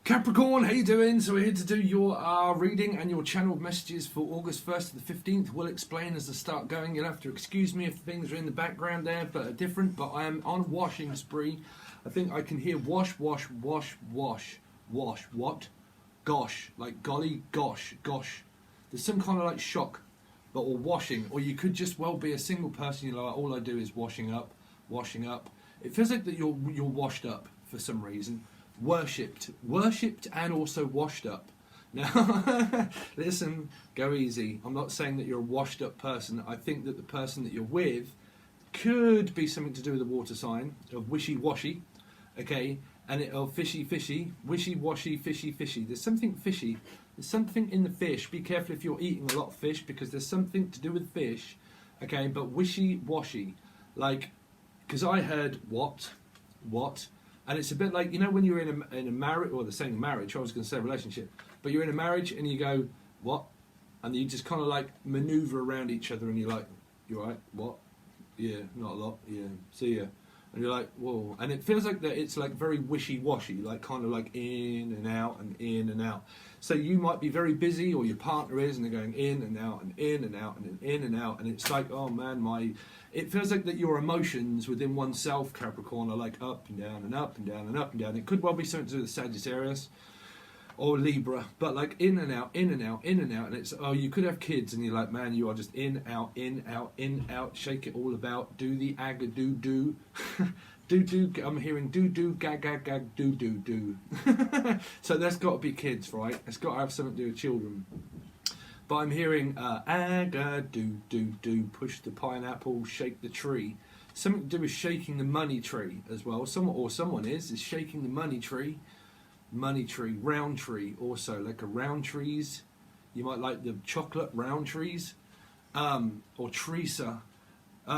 Capricorn, how you doing? So we're here to do your reading and your channeled messages for August 1st to the 15th. We'll explain as I start going. You'll have to excuse me if things are in the background there, but are different. But I am on a washing spree. I think I can hear wash, wash, wash, wash, wash. What? Gosh, like golly, gosh, gosh. There's some kind of like shock, but or washing. Or you could just well be a single person. You're like, all I do is washing up, washing up. It feels like that you're washed up for some reason. Worshipped and also washed up. Now, listen, go easy. I'm not saying that you're a washed up person. I think that the person that you're with could be something to do with the water sign of wishy-washy, okay, and of fishy-fishy, wishy-washy, fishy-fishy. There's something fishy. There's something in the fish. Be careful if you're eating a lot of fish because there's something to do with fish, okay, but wishy-washy. Like, because I heard what? And it's a bit like, you know, when you're in a marriage, or the same marriage, I was going to say relationship, but you're in a marriage and you go, what? And you just kind of like maneuver around each other and you're like, you alright? What? Yeah, not a lot. Yeah, see ya. And you're like, whoa. And it feels like that it's like very wishy-washy, like kind of like in and out and in and out. So you might be very busy, or your partner is, and they're going in and out and in and out and in and out. And it's like, oh man, it feels like that your emotions within oneself, Capricorn, are like up and down and up and down and up and down. It could well be something to do with Sagittarius or Libra, but like in and out, in and out, in and out. And it's, oh, you could have kids and you're like, man, you are just in, out, in, out, in, out, shake it all about, do the aga, do. Do, I'm hearing do, gag, do. So there's got to be kids, right? It's got to have something to do with children. But I'm hearing aga, do, push the pineapple, shake the tree. Something to do with shaking the money tree as well. Someone is shaking the money tree, round tree also, like a round trees. You might like the chocolate round trees, or Teresa.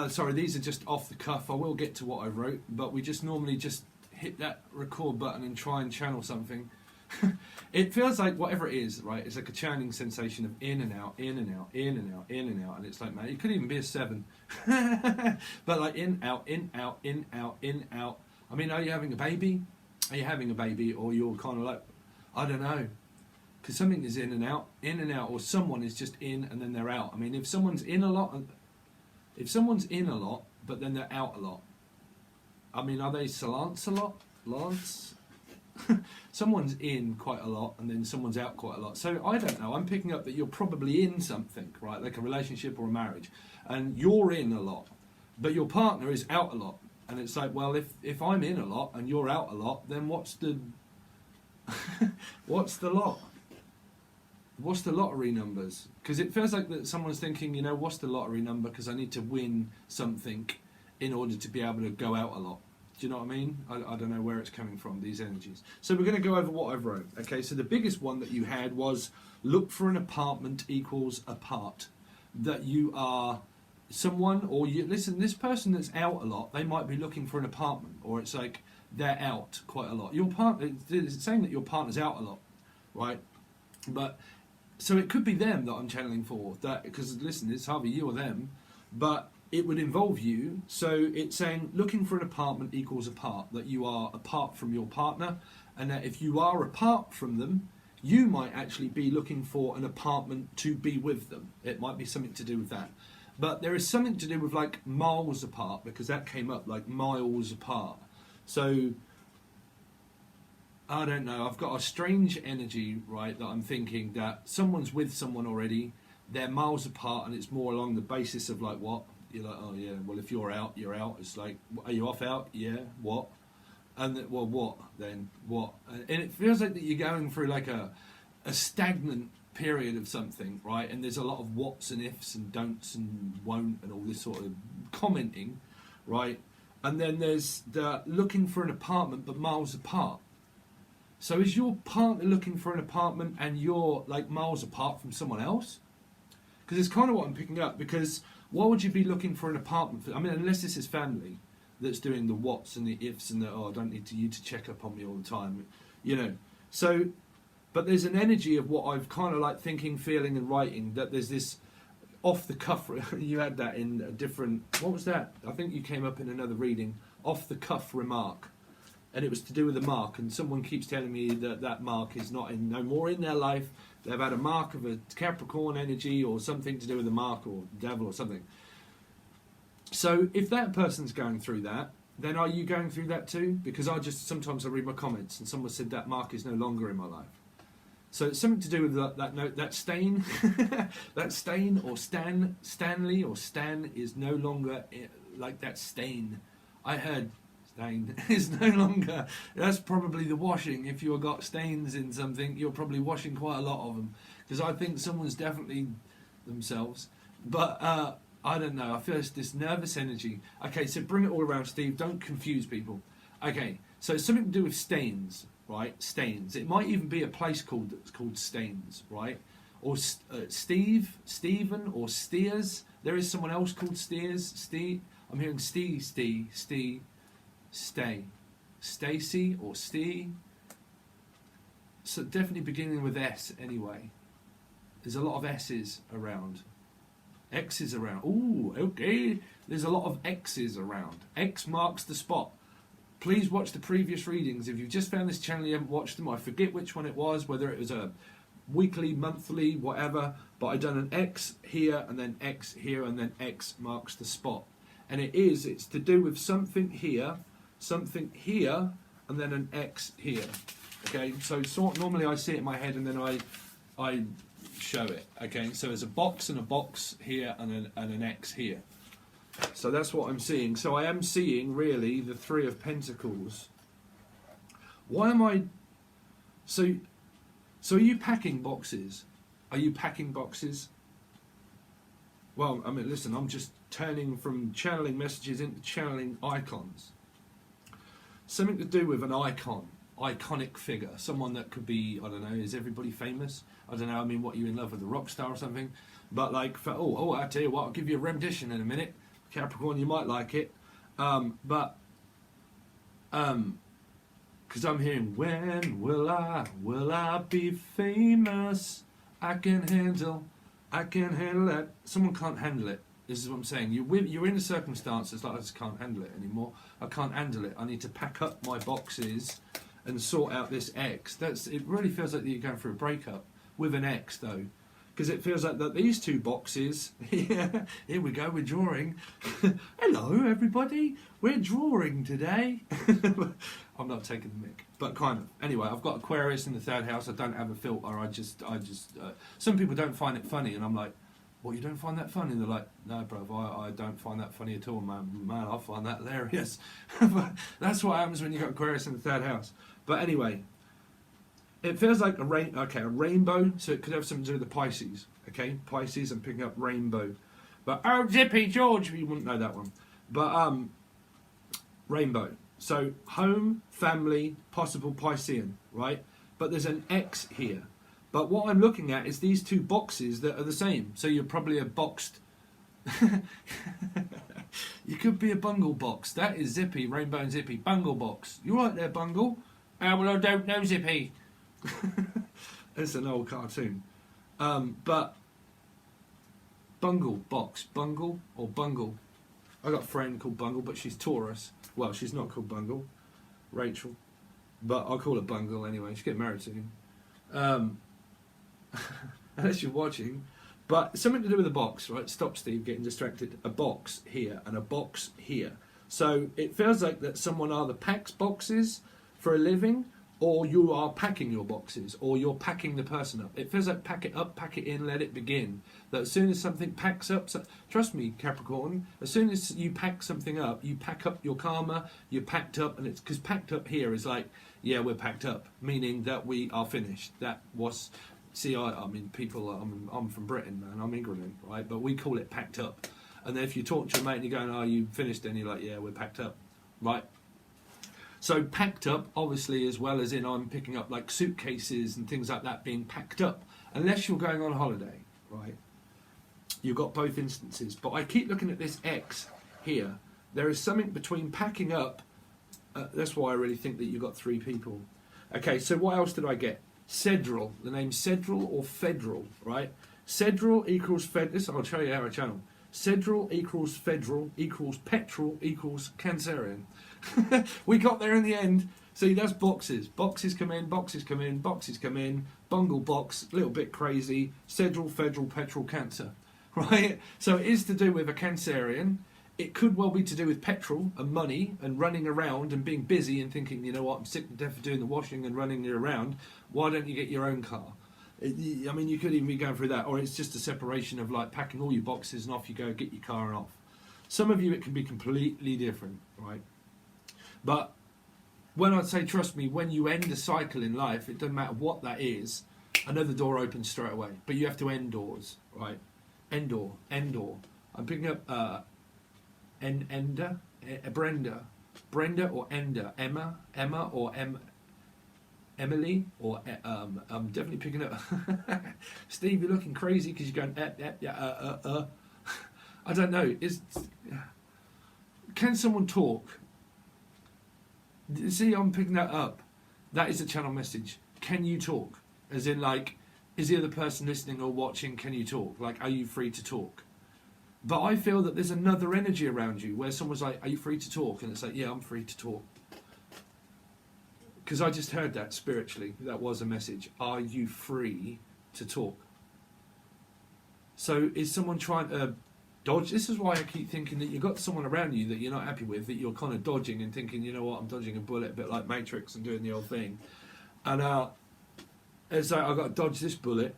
Sorry, these are just off the cuff. I will get to what I wrote, but we just normally just hit that record button and try and channel something. It feels like whatever it is, right? It's like a churning sensation of in and out, in and out, in and out, in and out, and it's like, man, it could even be a 7, but like in, out, in, out, in, out, in, out. I mean, are you having a baby? Are you having a baby, or you're kind of like, I don't know, because something is in and out, or someone is just in and then they're out. I mean, if someone's in a lot, but then they're out a lot, I mean, are they Lance? Someone's in quite a lot and then someone's out quite a lot. So I don't know. I'm picking up that you're probably in something, right? Like a relationship or a marriage, and you're in a lot, but your partner is out a lot. And it's like, well, if I'm in a lot and you're out a lot, then what's the what's the lot? What's the lottery numbers? Because it feels like that someone's thinking, you know, what's the lottery number? Because I need to win something in order to be able to go out a lot. Do you know what I mean? I don't know where it's coming from, these energies. So we're going to go over what I've wrote. Okay, so the biggest one that you had was look for an apartment equals apart. That you are someone, or you listen, this person that's out a lot, they might be looking for an apartment, or it's like they're out quite a lot. Your partner, it's saying that your partner's out a lot, right? But so it could be them that I'm channeling for, that, because listen, it's either you or them, but it would involve you. So it's saying looking for an apartment equals apart, that you are apart from your partner, and that if you are apart from them, you might actually be looking for an apartment to be with them. It might be something to do with that. But there is something to do with like miles apart, because that came up, like miles apart. So I don't know, I've got a strange energy, right, that I'm thinking that someone's with someone already, they're miles apart, and it's more along the basis of like, what? You're like, oh yeah, well if you're out, you're out. It's like, are you off out? Yeah, what? And then, well, what then? What? And it feels like that you're going through like a stagnant period of something, right? And there's a lot of whats and ifs and don'ts and won't and all this sort of commenting, right? And then there's the looking for an apartment but miles apart. So is your partner looking for an apartment and you're like miles apart from someone else? Because it's kind of what I'm picking up, because why would you be looking for an apartment for, I mean, unless this is family that's doing the whats and the ifs and the, oh, I don't need you to check up on me all the time, you know. So, but there's an energy of what I've kind of like thinking, feeling and writing, that there's this off the cuff, you had that in a different, what was that? I think you came up in another reading, off the cuff remark. and it was to do with the mark, and someone keeps telling me that that mark is no more in their life. They've had a mark of a Capricorn energy or something to do with the mark or devil or something. So if that person's going through that, then are you going through that too? Because sometimes I read my comments and someone said that mark is no longer in my life. So it's something to do with that stain, that stain or Stanley or Stan is no longer like that stain. I heard stain is no longer. That's probably the washing. If you've got stains in something, you're probably washing quite a lot of them. Because I think someone's definitely themselves. But I don't know. I feel it's this nervous energy. Okay, so bring it all around, Steve. Don't confuse people. Okay, so it's something to do with stains, right? Stains. It might even be a place called Stains, right? Or Stephen, or Steers. There is someone else called Steers. I'm hearing Stay, Stacy or Stee. So definitely beginning with S anyway. There's a lot of S's around. X's around. Ooh, okay. There's a lot of X's around. X marks the spot. Please watch the previous readings. If you've just found this channel, you haven't watched them, I forget which one it was, whether it was a weekly, monthly, whatever, but I done an X here and then X here and then X marks the spot. And it's to do with something here, and then an X here. Okay, so normally I see it in my head and then I show it. Okay, so there's a box here and an X here. So that's what I'm seeing. So I am seeing really the Three of Pentacles. Why am I? So are you packing boxes? Are you packing boxes? Well, I mean, listen, I'm just turning from channeling messages into channeling icons. Something to do with an iconic figure, someone that could be, I don't know, is everybody famous? I don't know, I mean, what, you in love with a rock star or something? But like, I tell you what, I'll give you a rendition in a minute. Capricorn, you might like it. Because I'm hearing, when will I be famous? I can handle that. Someone can't handle it. This is what I'm saying. You're in a circumstance that's like, I just can't handle it anymore. I can't handle it. I need to pack up my boxes and sort out this X. It really feels like you're going through a breakup with an X though. Because it feels like that these two boxes, yeah, here we go, we're drawing. Hello everybody, we're drawing today. I'm not taking the mic, but kind of. Anyway, I've got Aquarius in the third house, I don't have a filter, I just some people don't find it funny, and I'm like, well, you don't find that funny? And they're like, no, bruv, I don't find that funny at all, man, I find that hilarious. But that's what happens when you've got Aquarius in the third house. But anyway, it feels like a rainbow, so it could have something to do with the Pisces, okay? Pisces, I'm picking up rainbow. But, oh, Zippy George, you wouldn't know that one. But, rainbow. So, home, family, possible Piscean, right? But there's an X here. But what I'm looking at is these two boxes that are the same. So you're probably a boxed... You could be a bungle box. That is Zippy, Rainbow and Zippy. Bungle box. You right there, Bungle? Well, I don't know, Zippy. It's an old cartoon. But bungle box, bungle or bungle. I got a friend called Bungle, but she's Taurus. Well, she's not called Bungle, Rachel, but I'll call her Bungle anyway. She's getting married soon. Unless you're watching. But something to do with a box, right? Stop, Steve, getting distracted. A box here and a box here. So it feels like that someone either packs boxes for a living, or you are packing your boxes, or you're packing the person up. It feels like pack it up, pack it in, let it begin. That as soon as something packs up, trust me, Capricorn, as soon as you pack something up, you pack up your karma, you're packed up, and it's because packed up here is like, yeah, we're packed up, meaning that we are finished. That was, see, I mean, people, I'm from Britain, man, I'm England, right? But we call it packed up. And then if you talk to your mate and you're going, oh, you finished, and you're like, yeah, we're packed up, right? So packed up, obviously, as well as in I'm picking up like suitcases and things like that being packed up. Unless you're going on holiday, right? You've got both instances. But I keep looking at this X here. There is something between packing up. That's why I really think that you've got three people. Okay, so what else did I get? Cedral. The name Cedral or Federal, right? Cedral equals Fed. I'll show you how I channel. Cedral equals Federal equals Petrol equals Cancerian. We got there in the end. See, that's boxes. Boxes come in, boxes come in, boxes come in. Bungle box, a little bit crazy. Federal, petrol, Cancer. Right? So it is to do with a Cancerian. It could well be to do with petrol and money and running around and being busy and thinking, you know what, I'm sick to death of doing the washing and running around. Why don't you get your own car? I mean, you could even be going through that. Or it's just a separation of like packing all your boxes and off you go, get your car and off. Some of you, it can be completely different, right? But when I say, trust me, when you end a cycle in life, it doesn't matter what that is, another door opens straight away. But you have to end doors, right? End door. I'm picking up Brenda or Ender, Emma or Emily or I'm definitely picking up. Steve, you're looking crazy because you're going I don't know. Can someone talk? See, I'm picking that up. That is a channel message. Can you talk? As in, like, is the other person listening or watching? Can you talk? Like, are you free to talk? But I feel that there's another energy around you where someone's like, are you free to talk? And it's like, yeah, I'm free to talk. Because I just heard that spiritually. That was a message. Are you free to talk? So is someone trying to dodge? This is why I keep thinking that you've got someone around you that you're not happy with, that you're kind of dodging and thinking, you know what, I'm dodging a bullet, a bit like Matrix and doing the old thing. And it's like, I've got to dodge this bullet.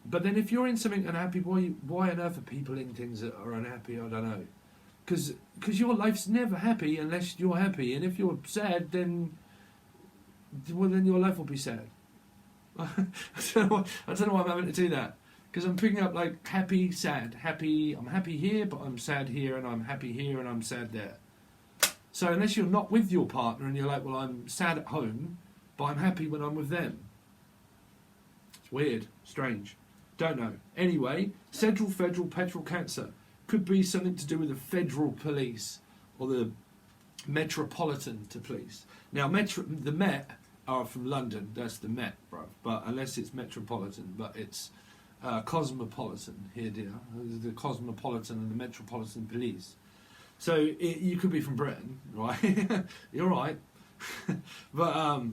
But then if you're in something unhappy, why on earth are people in things that are unhappy? I don't know. Because your life's never happy unless you're happy. And if you're sad, then your life will be sad. I don't know why I'm having to do that. Because I'm picking up like happy, sad, happy. I'm happy here, but I'm sad here, and I'm happy here, and I'm sad there. So unless you're not with your partner and you're like, well, I'm sad at home, but I'm happy when I'm with them. It's weird, strange. Don't know. Anyway, Central, Federal, Petrol, Cancer. Could be something to do with the federal police or the metropolitan to police. Now, the Met are from London. That's the Met, bro. But unless it's metropolitan, but it's cosmopolitan here, dear. The cosmopolitan and the metropolitan police. So you could be from Britain, right? You're right. But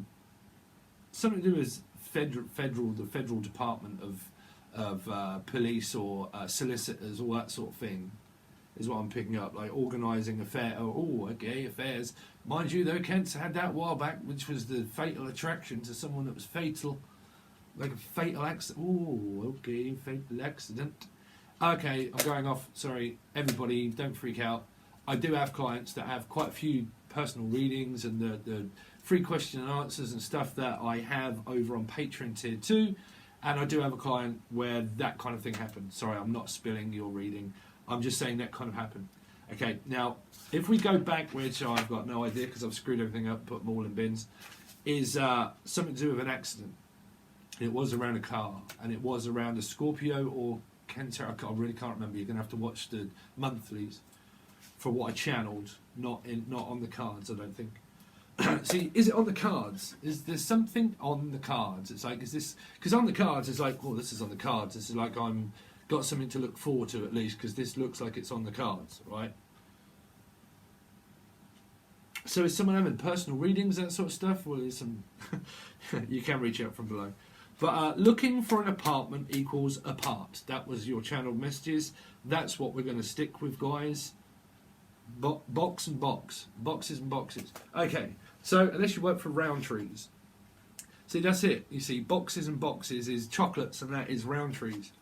something to do with the federal department of police or solicitors, all that sort of thing, is what I'm picking up. Like organising affairs. Mind you, though, Kent's had that a while back, which was the fatal attraction to someone that was fatal. Like a fatal accident. Oh, okay, fatal accident. Okay, I'm going off. Sorry, everybody, don't freak out. I do have clients that have quite a few personal readings and the free question and answers and stuff that I have over on Patron tier 2. And I do have a client where that kind of thing happened. Sorry, I'm not spilling your reading. I'm just saying that kind of happened. Okay, now, if we go back, which I've got no idea because I've screwed everything up, put them all in bins, is something to do with an accident. It was around a car, and it was around a Scorpio or Cancer. I really can't remember. You're going to have to watch the monthlies for what I channeled, not on the cards, I don't think. See, is it on the cards? Is there something on the cards? It's like, is this... Because on the cards, it's like, well, this is on the cards. This is like I'm got something to look forward to at least, because this looks like it's on the cards, right? So is someone having personal readings, that sort of stuff? Well, there's some... You can reach out from below. But looking for an apartment equals apart. That was your channeled messages. That's what we're going to stick with, guys. Box and box. Boxes and boxes. Okay, so unless you work for Roundtrees. See, that's it. You see, boxes and boxes is chocolates, and that is Roundtrees.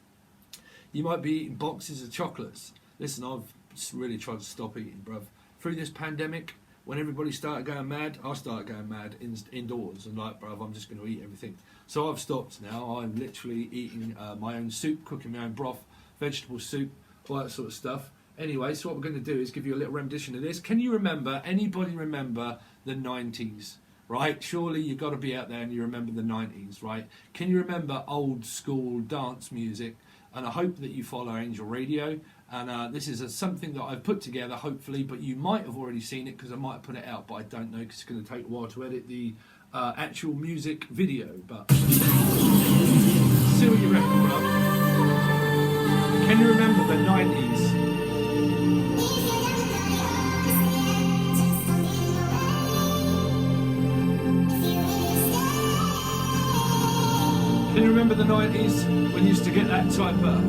You might be eating boxes of chocolates. Listen, I've really tried to stop eating, bruv. Through this pandemic, when everybody started going mad, I started going mad indoors. And like, bruv, I'm just going to eat everything. So I've stopped now. I'm literally eating my own soup, cooking my own broth, vegetable soup, all that sort of stuff. Anyway, so what we're going to do is give you a little rendition of this. Can you remember, anybody remember the 90s, right? Surely you've got to be out there and you remember the 90s, right? Can you remember old school dance music? And I hope that you follow Angel Radio. And this is something that I've put together, hopefully, but you might have already seen it because I might have put it out, but I don't know because it's going to take a while to edit the actual music video. But see what you reckon, bro. Can you remember the 90s? Can you remember the 90s when you used to get that type of...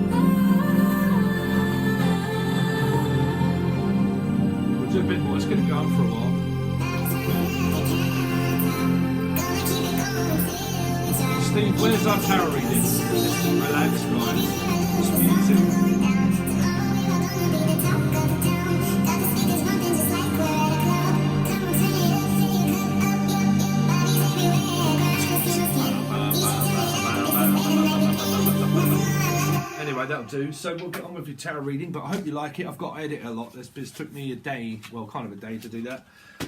We'll do a bit more, it's going to go on for a while. Steve, where's our tarot reading? Relax, guys. It's music. Anyway, that'll do. So we'll get on with your tarot reading, but I hope you like it. I've got to edit a lot. This took me a day, well, kind of a day to do that.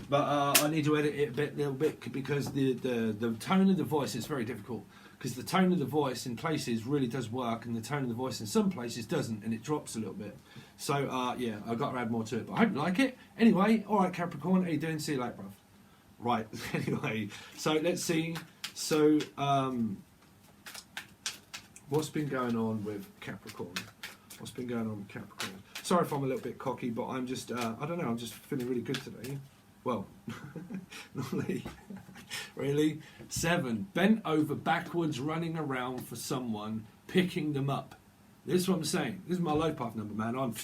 But I need to edit it a little bit because the tone of the voice is very difficult. Because the tone of the voice in places really does work, and the tone of the voice in some places doesn't, and it drops a little bit. So yeah, I've got to add more to it. But I hope you like it. Anyway, all right, Capricorn, how you doing? See you later, bruv. Right. Anyway, so let's see. So what's been going on with Capricorn? What's been going on with Capricorn? Sorry if I'm a little bit cocky, but I'm just, I don't know, I'm just feeling really good today. Well, normally, really. 7, bent over backwards, running around for someone, picking them up. This is what I'm saying. This is my low path number, man. I'm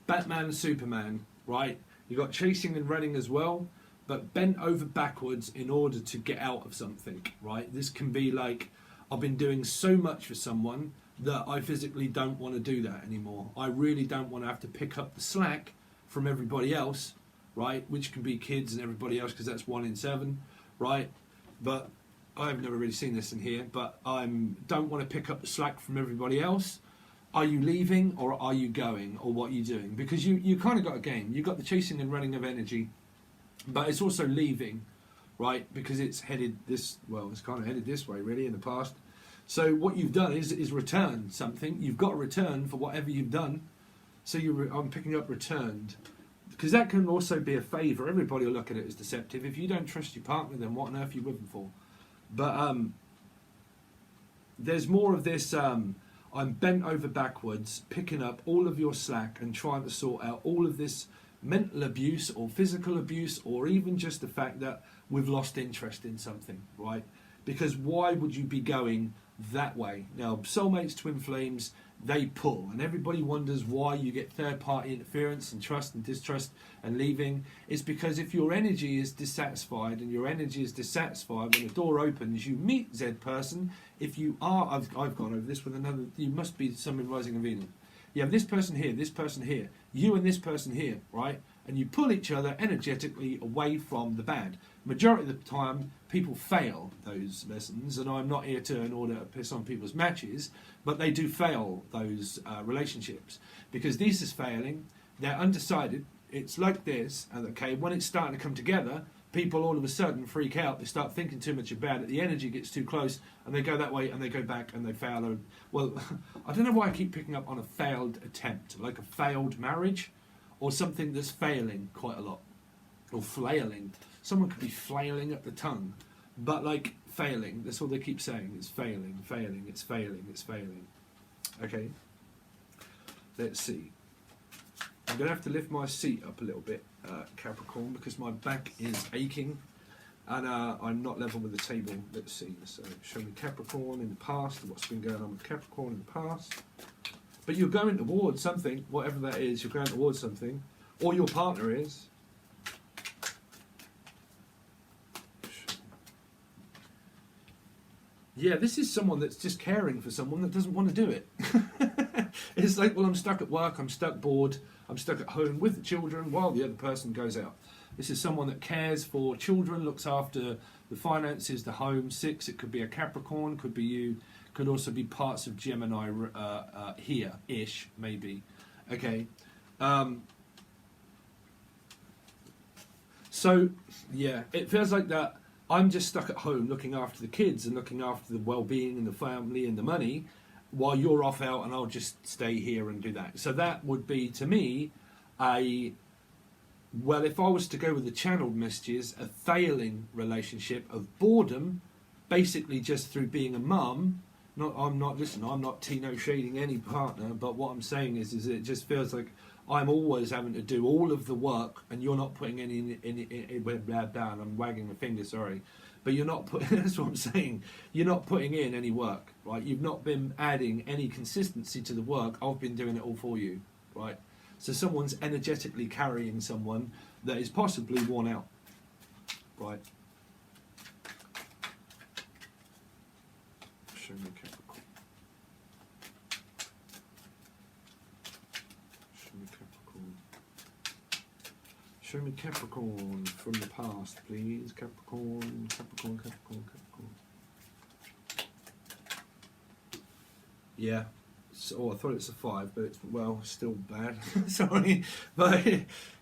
Batman and Superman, right? You got chasing and running as well, but bent over backwards in order to get out of something, right? This can be like, I've been doing so much for someone that I physically don't want to do that anymore. I really don't want to have to pick up the slack from everybody else, right? Which can be kids and everybody else, because that's 1 in 7, right? But I've never really seen this in here, but I don't want to pick up the slack from everybody else. Are you leaving or are you going, or what are you doing? Because you kind of got a game. You've got the chasing and running of energy, but it's also leaving, right? Because it's headed this, well, it's kind of headed this way really in the past. So what you've done is return something. You've got to return for whatever you've done. So I'm picking up returned. Because that can also be a favour. Everybody will look at it as deceptive. If you don't trust your partner, then what on earth are you with them for? But there's more of this, I'm bent over backwards, picking up all of your slack and trying to sort out all of this mental abuse or physical abuse, or even just the fact that we've lost interest in something, right? Because why would you be going that way? Now, soulmates, twin flames, they pull, and everybody wonders why you get third-party interference and trust and distrust and leaving. It's because if your energy is dissatisfied, and your energy is dissatisfied when a door opens, you meet Z person. If you are, I've gone over this with another, you must be someone rising of Venus. You have this person here, you and this person here, right? And you pull each other energetically away from the bad. Majority of the time, people fail those lessons, and I'm not here to, in order to piss on people's matches, but they do fail those relationships, because this is failing, they're undecided, it's like this, and okay, when it's starting to come together, people all of a sudden freak out, they start thinking too much about it, the energy gets too close, and they go that way, and they go back, and they fail. Well, I don't know why I keep picking up on a failed attempt, like a failed marriage, or something that's failing quite a lot, or flailing. Someone could be flailing at the tongue, but like failing, that's all they keep saying, it's failing, failing, it's failing, it's failing. Okay, let's see. I'm going to have to lift my seat up a little bit, Capricorn, because my back is aching, and I'm not level with the table. Let's see, so show me Capricorn in the past, what's been going on with Capricorn in the past. But you're going towards something, whatever that is, you're going towards something, or your partner is. Yeah, this is someone that's just caring for someone that doesn't want to do it. It's like, well, I'm stuck at work, I'm stuck bored, I'm stuck at home with the children while the other person goes out. This is someone that cares for children, looks after the finances, the home. 6, it could be a Capricorn, could be you, could also be parts of Gemini here-ish, maybe. Okay. So, yeah, it feels like that I'm just stuck at home looking after the kids and looking after the well-being and the family and the money, while you're off out, and I'll just stay here and do that. So that would be, to me, well, if I was to go with the channeled messages, a failing relationship of boredom, basically just through being a mum. I'm not Tino shading any partner, but what I'm saying is it just feels like I'm always having to do all of the work, and you're not putting any down. I'm wagging my finger, sorry, but you're not putting, that's what I'm saying, you're not putting in any work, right? You've not been adding any consistency to the work. I've been doing it all for you, right? So someone's energetically carrying someone that is possibly worn out, right? Show me Capricorn. Show me Capricorn. Show me Capricorn from the past, please. Capricorn, Capricorn, Capricorn, Capricorn. Yeah. So, I thought it's a 5, but it's, well, still bad. Sorry. But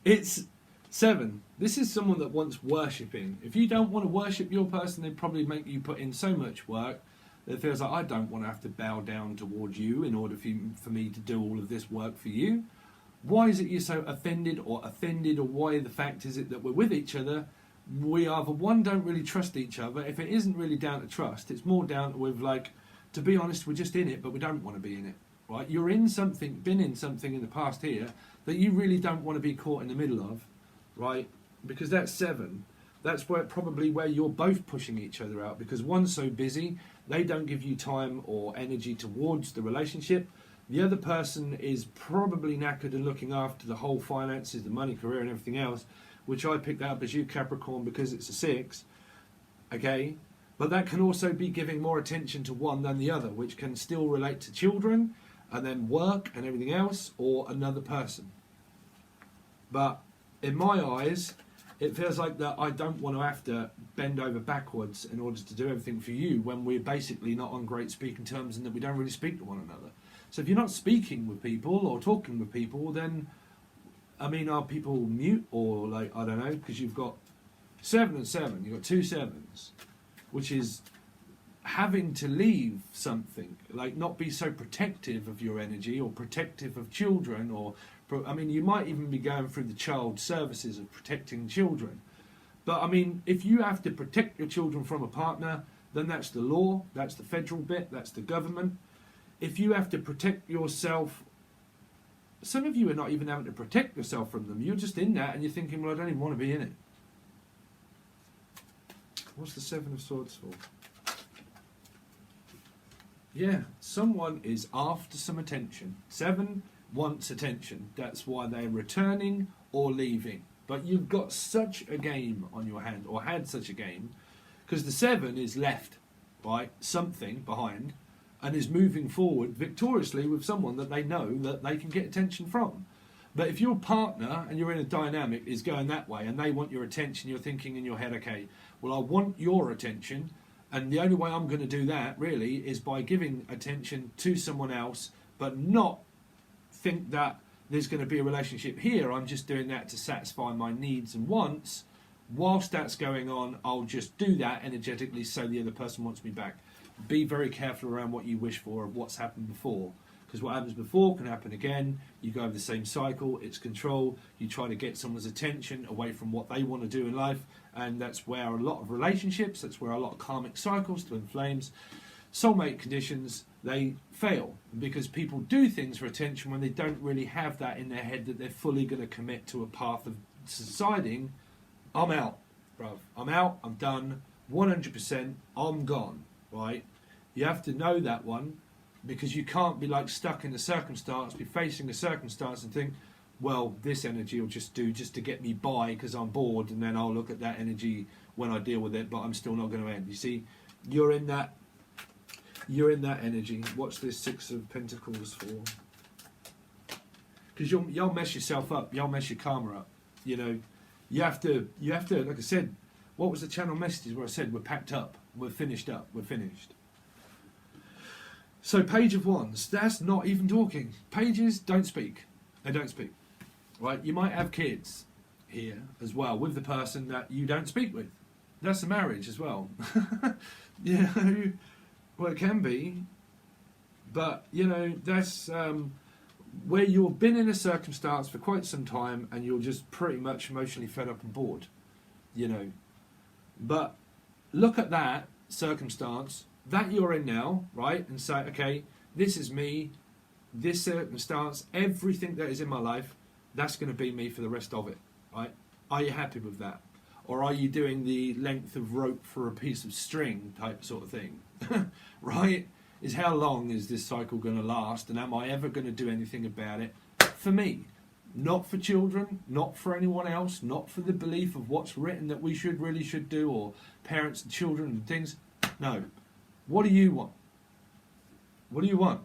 it's 7. This is someone that wants worshipping. If you don't want to worship your person, they probably make you put in so much work that it feels like, I don't want to have to bow down towards you in order for me to do all of this work for you. Why is it you're so offended, or why the fact is it that we're with each other? We either, one, don't really trust each other. If it isn't really down to trust, it's more down to with, like, to be honest, we're just in it, but we don't want to be in it, right? You're in something, been in something in the past here that you really don't want to be caught in the middle of, right? Because that's 7. That's probably where you're both pushing each other out, because one's so busy, they don't give you time or energy towards the relationship. The other person is probably knackered and looking after the whole finances, the money, career and everything else, which I picked up as you, Capricorn, because it's a 6. Okay? But that can also be giving more attention to one than the other, which can still relate to children and then work and everything else, or another person. But in my eyes, it feels like that I don't want to have to bend over backwards in order to do everything for you when we're basically not on great speaking terms and that we don't really speak to one another. So if you're not speaking with people or talking with people, then, I mean, are people mute or, like, I don't know, because you've got 7 and 7, you've got 2 7s, which is having to leave something, like not be so protective of your energy or protective of children, or, I mean, you might even be going through the child services of protecting children. But, I mean, if you have to protect your children from a partner, then that's the law, that's the federal bit, that's the government. If you have to protect yourself, some of you are not even having to protect yourself from them. You're just in that and you're thinking, well, I don't even want to be in it. What's the 7 of Swords for? Yeah, someone is after some attention. 7 wants attention. That's why they're returning or leaving. But you've got such a game on your hand, or had such a game, because the 7 is left, right, something behind, and is moving forward victoriously with someone that they know that they can get attention from. But if your partner, and you're in a dynamic, is going that way, and they want your attention, you're thinking in your head, okay, well, I want your attention, and the only way I'm going to do that, really, is by giving attention to someone else, but not think that there's going to be a relationship here. I'm just doing that to satisfy my needs and wants. Whilst that's going on, I'll just do that energetically so the other person wants me back. Be very careful around what you wish for and what's happened before, because what happens before can happen again. You go over the same cycle. It's control. You try to get someone's attention away from what they want to do in life, and that's where a lot of relationships, that's where a lot of karmic cycles, twin flames, soulmate conditions, they fail, because people do things for attention when they don't really have that in their head that they're fully going to commit to a path of deciding, I'm out, bruv. I'm out. I'm done. 100%. I'm gone. Right? You have to know that one, because you can't be like stuck in the circumstance, be facing a circumstance and think, well, this energy will just do just to get me by because I'm bored, and then I'll look at that energy when I deal with it, but I'm still not going to end. You see, you're in that energy. What's this 6 of Pentacles for? Because you'll mess yourself up, you'll mess your karma up. You know, you have to, like I said, what was the channel messages where I said we're packed up, we're finished up, we're finished. So Page of Wands, that's not even talking. Pages don't speak. They don't speak. Right? You might have kids here as well with the person that you don't speak with. That's a marriage as well. You know, well, it can be. But, you know, that's where you've been in a circumstance for quite some time and you're just pretty much emotionally fed up and bored. You know. But look at that circumstance that you're in now, right, and say, okay, this is me, this circumstance, everything that is in my life, that's going to be me for the rest of it, right? Are you happy with that? or are you doing the length of rope for a piece of string type sort of thing? Right? Is how long is this cycle going to last, and am I ever going to do anything about it? For me, not for children, not for anyone else, not for the belief of what's written that we really should do, or parents and children and things. No. What do you want? What do you want?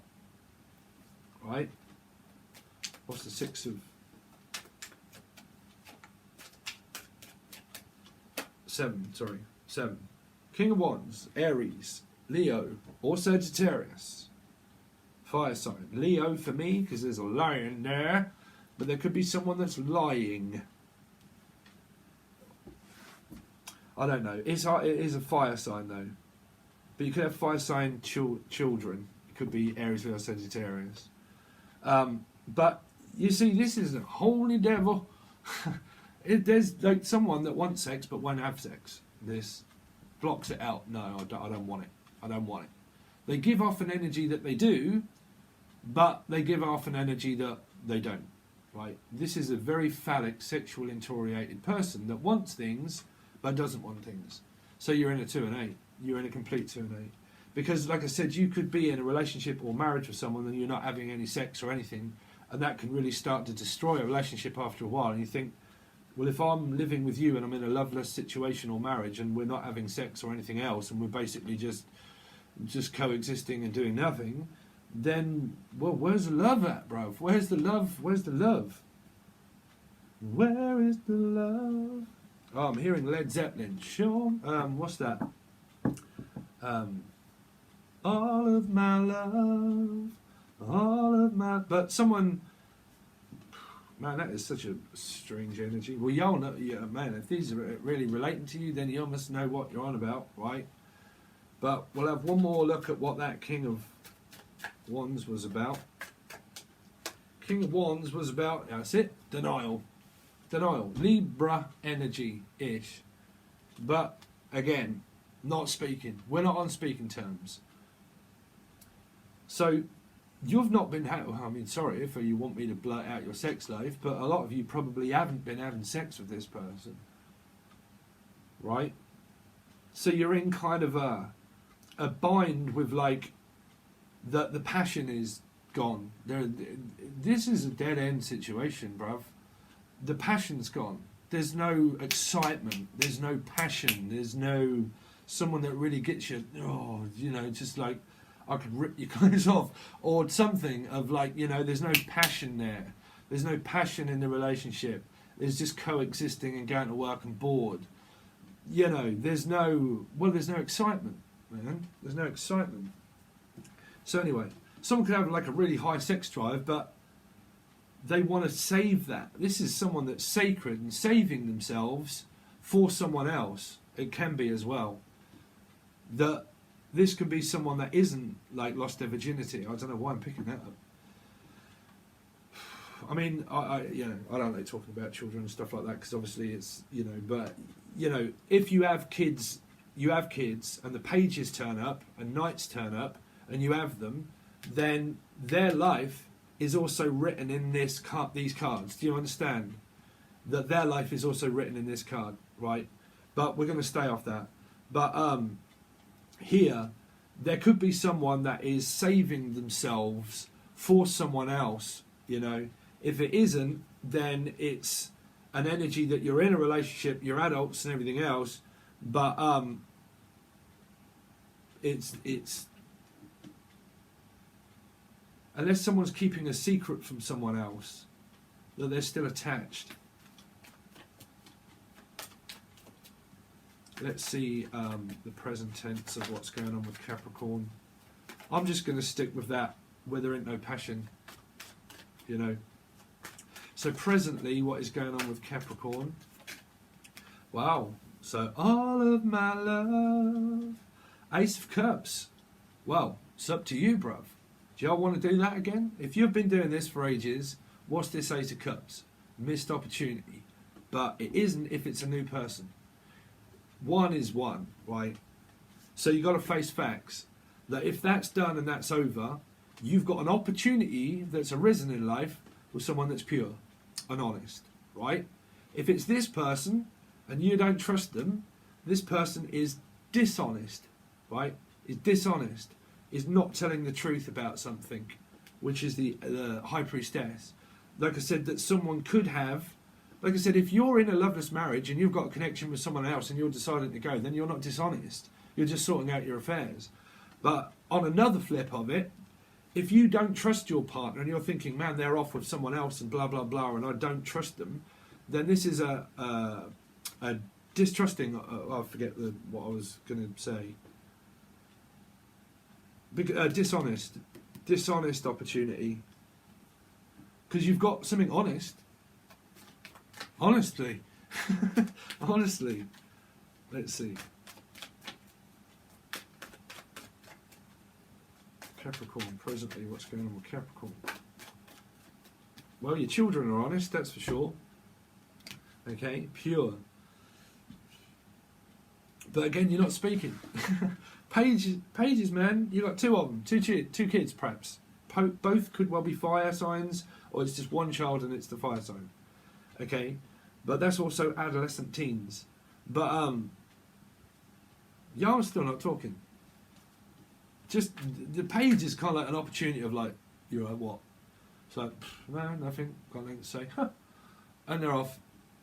Right? What's the 6 of... 7, sorry. 7. King of Wands, Aries, Leo, or Sagittarius. Fire sign. Leo for me, because there's a lion there, but there could be someone that's lying. I don't know. It is a fire sign though. But you could have fire sign children. It could be Aries, Leo, Sagittarius. But you see, this is a holy devil. There's like someone that wants sex but won't have sex. This blocks it out. No, I don't want it. I don't want it. They give off an energy that they do, but they give off an energy that they don't. Right? This is a very phallic, sexual orientated person that wants things but doesn't want things. So you're in a 2 and 8. You're in a complete 2 and 8. Because, like I said, you could be in a relationship or marriage with someone and you're not having any sex or anything, and that can really start to destroy a relationship after a while. And you think, well, if I'm living with you and I'm in a loveless situation or marriage and we're not having sex or anything else, and we're basically just coexisting and doing nothing, then, well, where's the love at, bruv? Where's the love? Where's the love? Where is the love? Oh, I'm hearing Led Zeppelin. Sure. What's that? All of my love, all of my... But someone... Man, that is such a strange energy. Well, y'all know... Yeah, man, if these are really relating to you, then you must know what you're on about, right? But we'll have one more look at what that King of Wands was about. King of Wands was about... That's it. Denial. Denial. Libra energy-ish. But, again, not speaking. We're not on speaking terms. So, you've not been... I mean, sorry if you want me to blurt out your sex life, but a lot of you probably haven't been having sex with this person. Right? So you're in kind of a bind with, like, the passion is gone. This is a dead-end situation, bruv. The passion's gone. There's no excitement. There's no passion. There's no someone that really gets you, oh, you know, just like, I could rip your clothes off, or something of like, you know, there's no passion there. There's no passion in the relationship. There's just coexisting and going to work and bored. You know, there's no excitement, man. There's no excitement. So anyway, someone could have like a really high sex drive, but they want to save that. This is someone that's sacred and saving themselves for someone else. It can be as well. That this could be someone that isn't like lost their virginity. I don't know why I'm picking that up. I mean, I don't like talking about children and stuff like that because obviously it's, you know, but, you know, if you have kids and the pages turn up and knights turn up and you have them, then their life is also written in these cards. Do you understand? That their life is also written in this card, right? But we're going to stay off that. But here, there could be someone that is saving themselves for someone else, you know. If it isn't, then it's an energy that you're in a relationship, you're adults and everything else, but it's unless someone's keeping a secret from someone else, that they're still attached. Let's see the present tense of what's going on with Capricorn. I'm just going to stick with that, where there ain't no passion, you know. So presently, what is going on with Capricorn? Wow. So, all of my love. Ace of Cups. Well, it's up to you, bruv. Do y'all want to do that again? If you've been doing this for ages, what's this Ace of Cups? Missed opportunity. But it isn't if it's a new person. One is one, right? So you've got to face facts. That if that's done and that's over, you've got an opportunity that's arisen in life with someone that's pure and honest, right? If it's this person, and you don't trust them, this person is dishonest, right? Is dishonest, is not telling the truth about something, which is the High Priestess. Like I said, that someone could have, like I said, if you're in a loveless marriage and you've got a connection with someone else and you're deciding to go, then you're not dishonest. You're just sorting out your affairs. But on another flip of it, if you don't trust your partner and you're thinking, man, they're off with someone else and blah, blah, blah, and I don't trust them, then this is a distrusting, I forget what I was going to say, dishonest opportunity. Because you've got something honest. Honestly. Honestly. Let's see. Capricorn, presently, what's going on with Capricorn? Well, your children are honest, that's for sure. Okay, pure. But again, you're not speaking. Pages, man, you got two of them, two kids, perhaps. Both could well be fire signs, or it's just one child and it's the fire sign. Okay, but that's also adolescent teens. But y'all are still not talking. Just the page is kind of like an opportunity of like, you're like, what? It's like, no, nothing, got nothing to say. Huh. And they're off,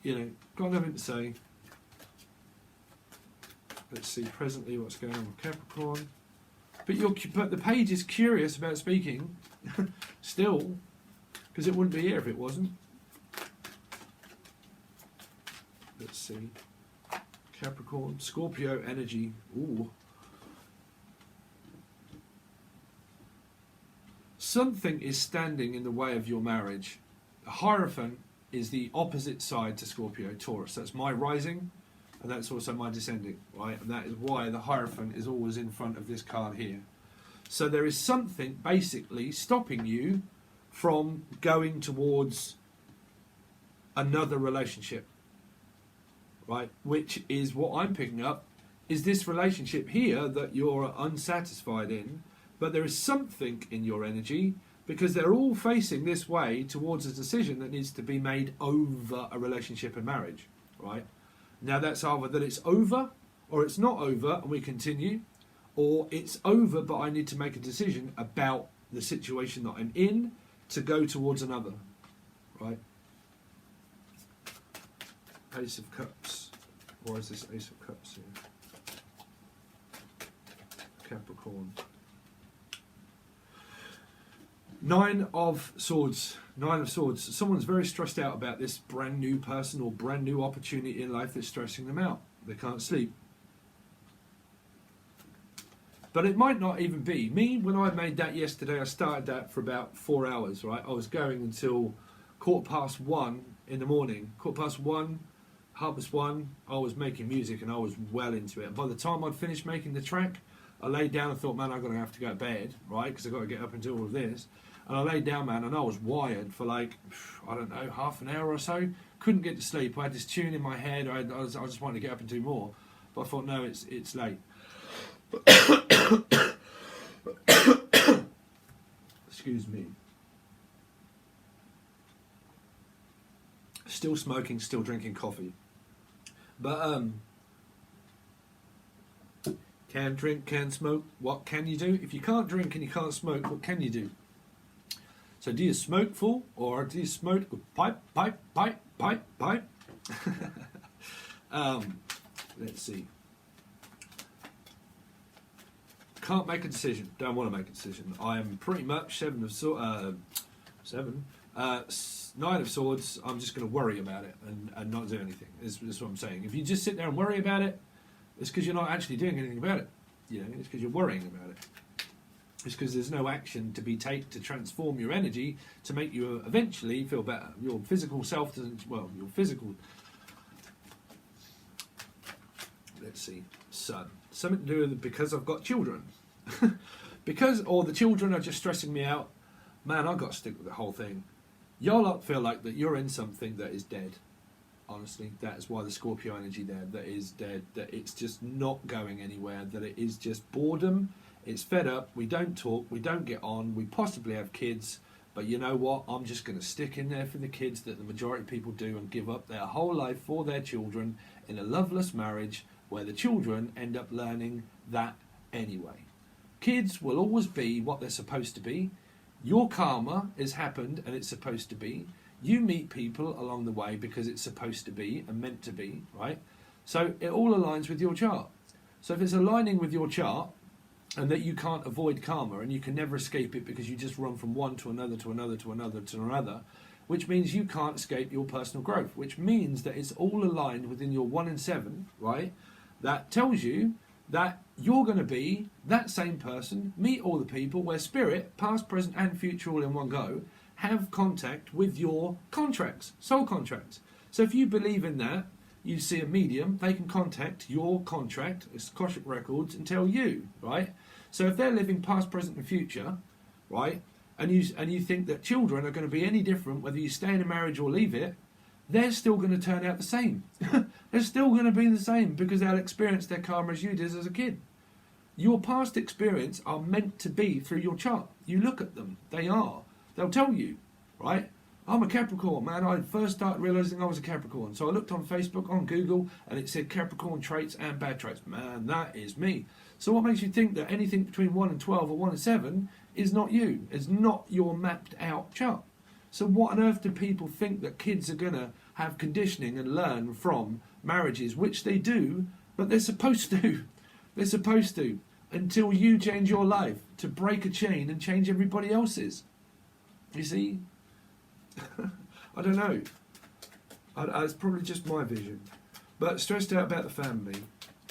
got nothing to say. Let's see presently what's going on with Capricorn. But the page is curious about speaking, still, because it wouldn't be here if it wasn't. Let's see. Capricorn, Scorpio energy. Ooh. Something is standing in the way of your marriage. The Hierophant is the opposite side to Scorpio, Taurus. That's my rising, and that's also my descending, right? And that is why the Hierophant is always in front of this card here. So there is something basically stopping you from going towards another relationship, right? Which is what I'm picking up, is this relationship here that you're unsatisfied in, but there is something in your energy, because they're all facing this way towards a decision that needs to be made over a relationship and marriage, right? Now that's either that it's over or it's not over and we continue, or it's over but I need to make a decision about the situation that I'm in to go towards another, right? Ace of Cups. Why is this Ace of Cups here? Capricorn. Nine of Swords. Someone's very stressed out about this brand new person or brand new opportunity in life that's stressing them out. They can't sleep. But it might not even be. Me, when I made that yesterday, I started that for about 4 hours, right? I was going until 1:15 in the morning. 1:15, 1:30, I was making music and I was well into it. And by the time I'd finished making the track, I laid down and thought, man, I'm going to have to go to bed, right? Because I've got to get up and do all of this. And I laid down, man, and I was wired for like, I don't know, half an hour or so. Couldn't get to sleep. I had this tune in my head. I just wanted to get up and do more. But I thought, no, it's late. Excuse me. Still smoking, still drinking coffee. But, can drink, can smoke. What can you do? If you can't drink and you can't smoke, what can you do? So do you smoke full, or do you smoke pipe? Let's see. Can't make a decision. Don't want to make a decision. I am pretty much Nine of Swords. I'm just going to worry about it and not do anything. Is what I'm saying. If you just sit there and worry about it, it's because you're not actually doing anything about it. It's because you're worrying about it. It's because there's no action to be taken to transform your energy to make you eventually feel better. Your physical self doesn't, your physical... Let's see. Sun. Something to do with because I've got children. Or the children are just stressing me out. Man, I've got to stick with the whole thing. Y'all lot feel like that you're in something that is dead. Honestly, that is why the Scorpio energy there, that is dead, that it's just not going anywhere, that it is just boredom, it's fed up, we don't talk, we don't get on, we possibly have kids, But you know what? I'm just going to stick in there for the kids that the majority of people do and give up their whole life for their children in a loveless marriage where the children end up learning that anyway. Kids will always be what they're supposed to be. Your karma has happened and it's supposed to be. You meet people along the way because it's supposed to be and meant to be, right? So it all aligns with your chart. So if it's aligning with your chart, and that you can't avoid karma and you can never escape it because you just run from one to another to another to another to another, which means you can't escape your personal growth, which means that it's all aligned within your 1 and 7, right? That tells you that you're going to be that same person, meet all the people where spirit, past, present and future all in one go, have contact with your contracts, soul contracts. So if you believe in that, you see a medium, they can contact your contract, it's Akashic Records, and tell you, right? So if they're living past, present and future, right, and you think that children are going to be any different whether you stay in a marriage or leave it, they're still going to turn out the same. They're still going to be the same because they'll experience their karma as you did as a kid. Your past experience are meant to be through your chart. You look at them, they are. They'll tell you, right? I'm a Capricorn, man. I first started realising I was a Capricorn. So I looked on Facebook, on Google, and it said Capricorn traits and bad traits. Man, that is me. So what makes you think that anything between 1 and 12 or 1 and 7 is not you? Is not your mapped out chart? So what on earth do people think that kids are going to have conditioning and learn from marriages, which they do, but they're supposed to. They're supposed to, until you change your life to break a chain and change everybody else's. You see? I don't know. It's probably just my vision. But stressed out about the family,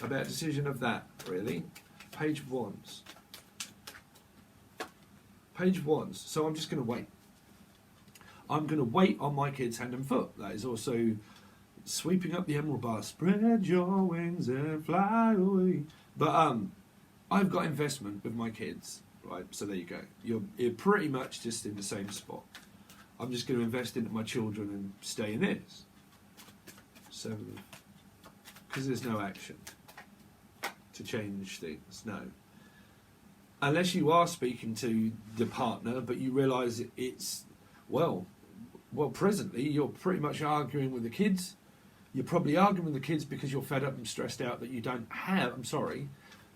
about decision of that, really. Page wands. Page wands. So I'm just going to wait. I'm going to wait on my kids hand and foot. That is also sweeping up the emerald bar. Spread your wings and fly away. But I've got investment with my kids, right? So there you go. You're pretty much just in the same spot. I'm just going to invest into my children and stay in this. So, because there's no action to change things, no. Unless you are speaking to the partner, but you realise it's, well, presently you're pretty much arguing with the kids. You're probably arguing with the kids because you're fed up and stressed out that you don't have, I'm sorry,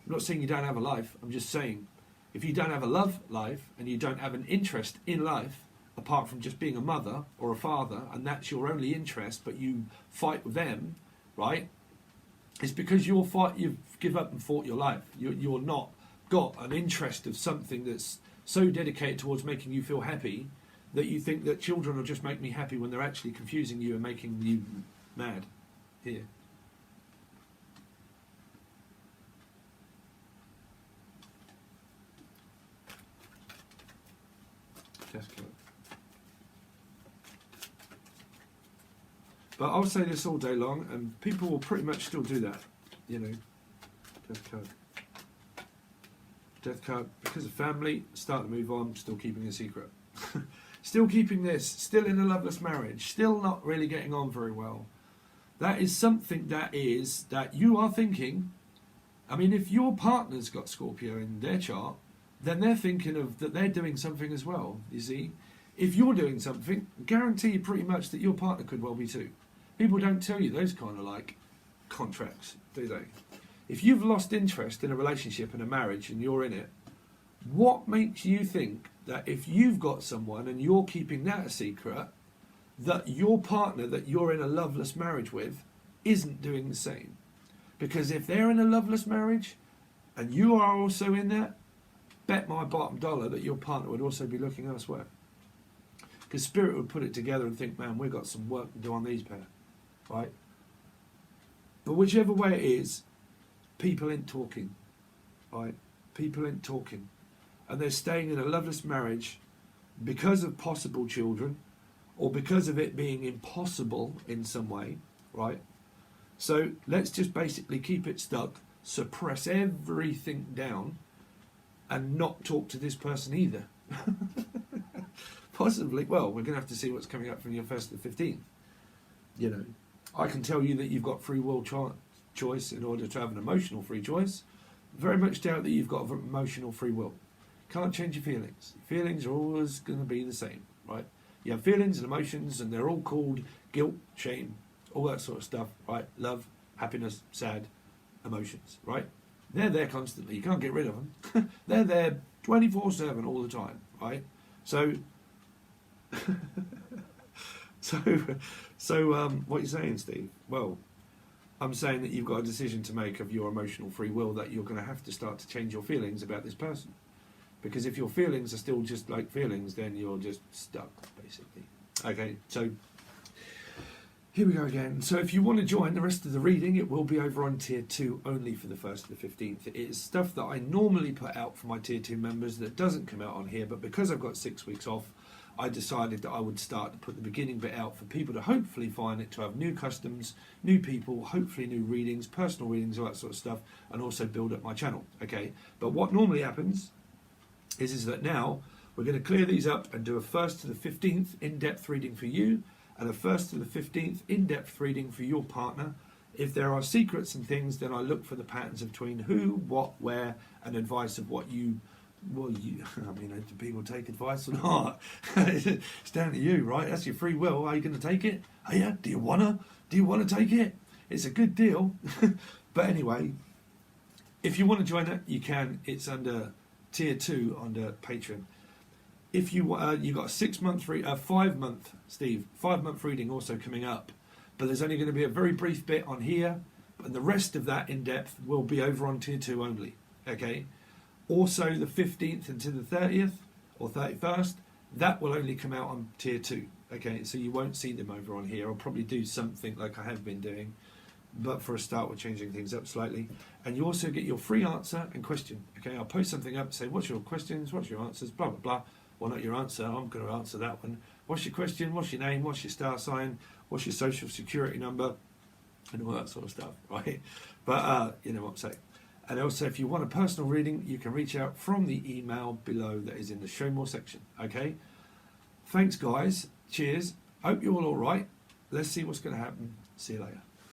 I'm not saying you don't have a life, I'm just saying if you don't have a love life and you don't have an interest in life, apart from just being a mother or a father, and that's your only interest, but you fight with them, right? It's because you've give up and fought your life. You're not got an interest of something that's so dedicated towards making you feel happy that you think that children will just make me happy when they're actually confusing you and making you mad. Here. Just go. But I'll say this all day long, and people will pretty much still do that, you know. Death card. Death card. Because of family, start to move on, still keeping a secret. Still keeping this, still in a loveless marriage, still not really getting on very well. That is something that you are thinking. I mean, if your partner's got Scorpio in their chart, then they're thinking of that they're doing something as well, you see. If you're doing something, guarantee you pretty much that your partner could well be too. People don't tell you those kind of like contracts, do they? If you've lost interest in a relationship and a marriage and you're in it, what makes you think that if you've got someone and you're keeping that a secret, that your partner that you're in a loveless marriage with isn't doing the same? Because if they're in a loveless marriage and you are also in that, bet my bottom dollar that your partner would also be looking elsewhere. Because Spirit would put it together and think, man, we've got some work to do on these pair, right? But whichever way it is, people ain't talking, right? People ain't talking. And they're staying in a loveless marriage because of possible children or because of it being impossible in some way, right? So let's just basically keep it stuck, suppress everything down and not talk to this person either. Possibly, well, we're going to have to see what's coming up from your 1st to the 15th. You know, I can tell you that you've got free will choice in order to have an emotional free choice. Very much doubt that you've got emotional free will. Can't change your feelings. Your feelings are always going to be the same, right? You have feelings and emotions, and they're all called guilt, shame, all that sort of stuff, right? Love, happiness, sad, emotions, right? They're there constantly. You can't get rid of them. They're there 24/7 all the time, right? So, what are you saying, Steve? Well, I'm saying that you've got a decision to make of your emotional free will, that you're going to have to start to change your feelings about this person. Because if your feelings are still just like feelings, then you're just stuck, basically. Okay, so here we go again. So if you want to join the rest of the reading, it will be over on Tier 2 only for the 1st to the 15th. It is stuff that I normally put out for my Tier 2 members that doesn't come out on here, but because I've got 6 weeks off, I decided that I would start to put the beginning bit out for people to hopefully find it, to have new customs, new people, hopefully new readings, personal readings, all that sort of stuff, and also build up my channel, okay? But what normally happens is that now we're going to clear these up and do a 1st to the 15th in-depth reading for you, and a 1st to the 15th in-depth reading for your partner. If there are secrets and things, then I look for the patterns between who, what, where, and advice of what you, well, I mean, do people take advice or not? It's down to you, right? That's your free will. Are you going to take it? Are you? Do you want to take it? It's a good deal. But anyway, if you want to join it, you can. It's under Tier 2 under Patron. If you you got a 6 month, 5 month, Steve, 5 month reading also coming up, but there's only going to be a very brief bit on here, and the rest of that in depth will be over on Tier 2 only. Okay. Also, the 15th into the 30th or 31st, that will only come out on Tier 2. Okay, so you won't see them over on here. I'll probably do something like I have been doing, but for a start, we're changing things up slightly. And you also get your free answer and question. Okay, I'll post something up, say, what's your questions, what's your answers, blah, blah, blah. Well, not your answer, I'm going to answer that one. What's your question, what's your name, what's your star sign, what's your social security number, and all that sort of stuff, right? But you know what I'm saying. And also, if you want a personal reading, you can reach out from the email below that is in the Show More section, okay? Thanks, guys. Cheers. Hope you're all right. Let's see what's going to happen. See you later.